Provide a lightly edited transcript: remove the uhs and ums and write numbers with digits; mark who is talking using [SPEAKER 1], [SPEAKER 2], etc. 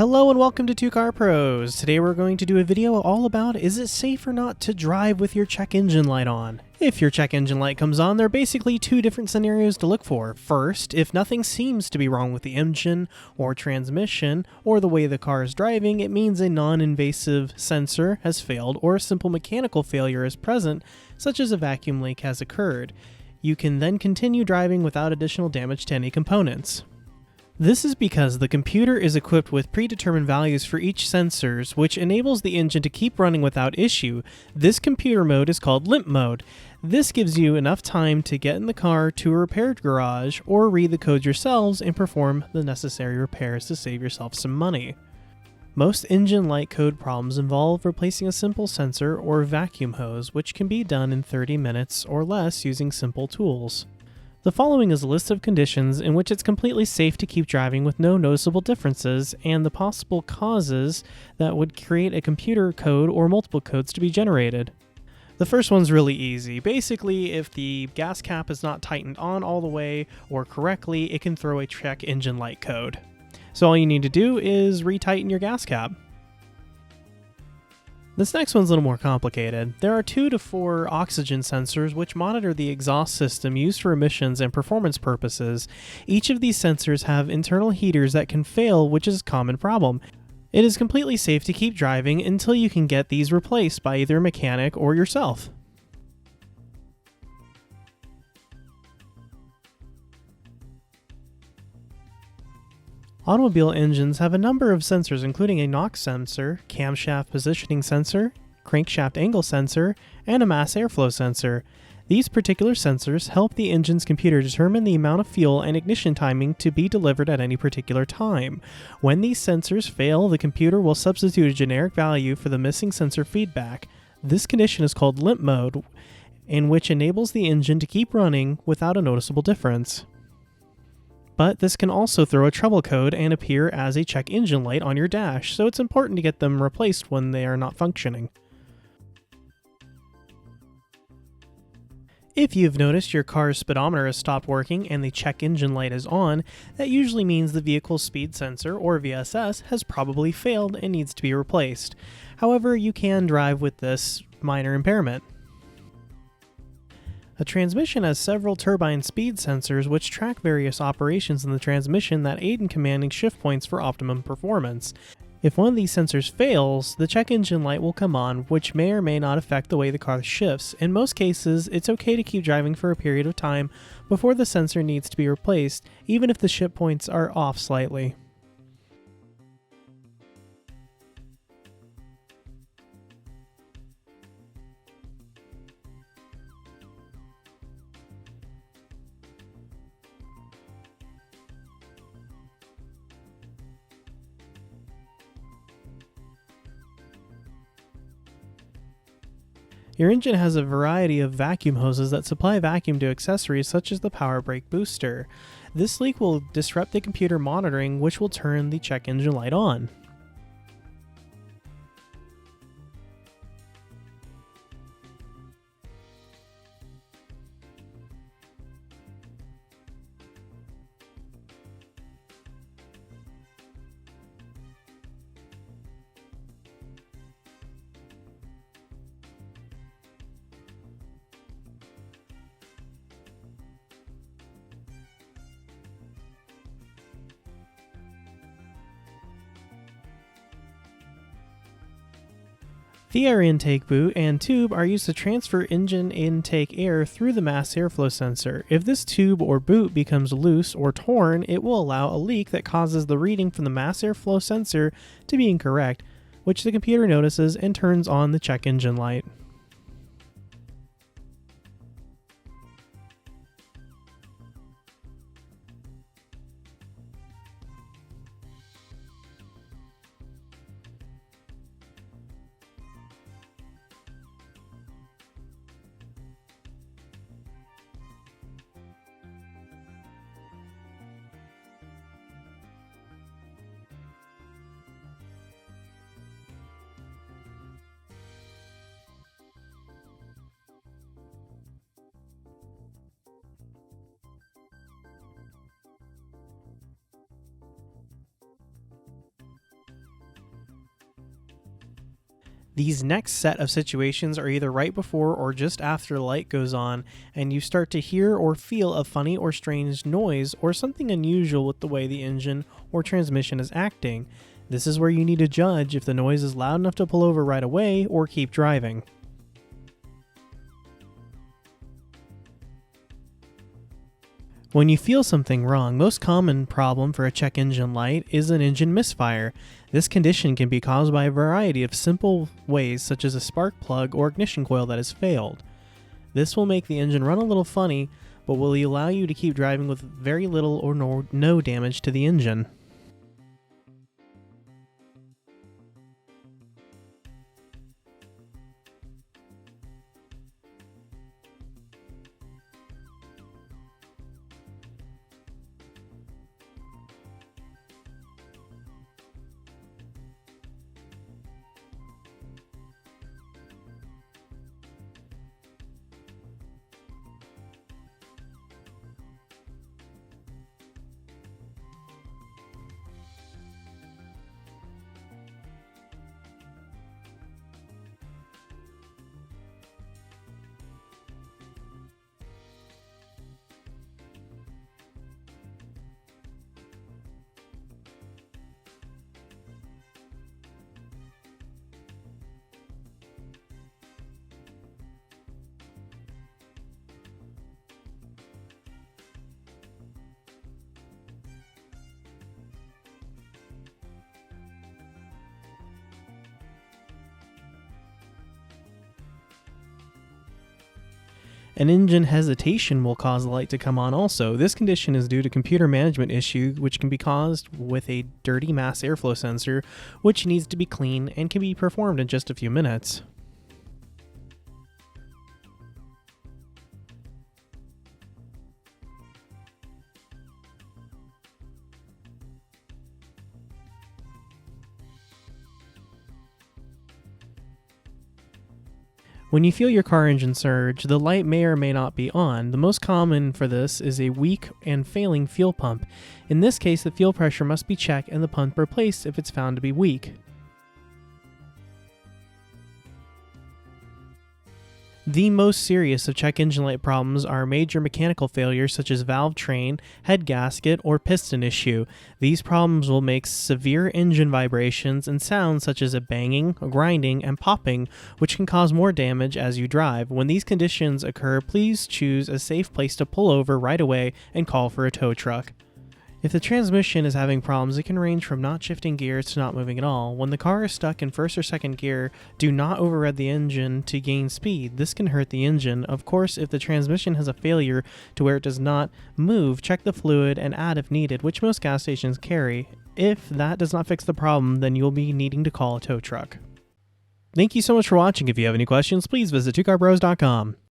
[SPEAKER 1] Hello and welcome to Two Car Pros. Today we're going to do a video all about is it safe or not to drive with your check engine light on. If your check engine light comes on, there are basically two different scenarios to look for. First, if nothing seems to be wrong with the engine or transmission or the way the car is driving, it means a non-invasive sensor has failed or a simple mechanical failure is present, such as a vacuum leak has occurred. You can then continue driving without additional damage to any components. This is because the computer is equipped with predetermined values for each sensors, which enables the engine to keep running without issue. This computer mode is called Limp Mode. This gives you enough time to get in the car to a repair garage or read the code yourselves and perform the necessary repairs to save yourself some money. Most engine light code problems involve replacing a simple sensor or vacuum hose, which can be done in 30 minutes or less using simple tools. The following is a list of conditions in which it's completely safe to keep driving with no noticeable differences and the possible causes that would create a computer code or multiple codes to be generated. The first one's really easy. Basically, if the gas cap is not tightened on all the way or correctly, it can throw a check engine light code. So all you need to do is retighten your gas cap. This next one's a little more complicated. There are 2 to 4 oxygen sensors which monitor the exhaust system used for emissions and performance purposes. Each of these sensors have internal heaters that can fail, which is a common problem. It is completely safe to keep driving until you can get these replaced by either a mechanic or yourself. Automobile engines have a number of sensors including a NOx sensor, camshaft positioning sensor, crankshaft angle sensor, and a mass airflow sensor. These particular sensors help the engine's computer determine the amount of fuel and ignition timing to be delivered at any particular time. When these sensors fail, the computer will substitute a generic value for the missing sensor feedback. This condition is called Limp Mode, in which enables the engine to keep running without a noticeable difference. But this can also throw a trouble code and appear as a check engine light on your dash, so it's important to get them replaced when they are not functioning. If you've noticed your car's speedometer has stopped working and the check engine light is on, that usually means the vehicle's speed sensor, or VSS, has probably failed and needs to be replaced. However, you can drive with this minor impairment. A transmission has several turbine speed sensors which track various operations in the transmission that aid in commanding shift points for optimum performance. If one of these sensors fails, the check engine light will come on, which may or may not affect the way the car shifts. In most cases, it's okay to keep driving for a period of time before the sensor needs to be replaced, even if the shift points are off slightly. Your engine has a variety of vacuum hoses that supply vacuum to accessories such as the power brake booster. This leak will disrupt the computer monitoring, which will turn the check engine light on. The air intake boot and tube are used to transfer engine intake air through the mass airflow sensor. If this tube or boot becomes loose or torn, it will allow a leak that causes the reading from the mass airflow sensor to be incorrect, which the computer notices and turns on the check engine light. These next set of situations are either right before or just after the light goes on, and you start to hear or feel a funny or strange noise or something unusual with the way the engine or transmission is acting. This is where you need to judge if the noise is loud enough to pull over right away or keep driving. When you feel something wrong, most common problem for a check engine light is an engine misfire. This condition can be caused by a variety of simple ways, such as a spark plug or ignition coil that has failed. This will make the engine run a little funny, but will allow you to keep driving with very little or no damage to the engine. An engine hesitation will cause the light to come on also. This condition is due to computer management issue, which can be caused with a dirty mass airflow sensor, which needs to be cleaned and can be performed in just a few minutes. When you feel your car engine surge, the light may or may not be on. The most common for this is a weak and failing fuel pump. In this case, the fuel pressure must be checked and the pump replaced if it's found to be weak. The most serious of check engine light problems are major mechanical failures such as valve train, head gasket, or piston issue. These problems will make severe engine vibrations and sounds such as a banging, grinding, and popping, which can cause more damage as you drive. When these conditions occur, please choose a safe place to pull over right away and call for a tow truck. If the transmission is having problems, it can range from not shifting gears to not moving at all. When the car is stuck in first or second gear, do not overrev the engine to gain speed. This can hurt the engine. Of course, if the transmission has a failure to where it does not move, check the fluid and add if needed, which most gas stations carry. If that does not fix the problem, then you'll be needing to call a tow truck. Thank you so much for watching. If you have any questions, please visit twocarbros.com.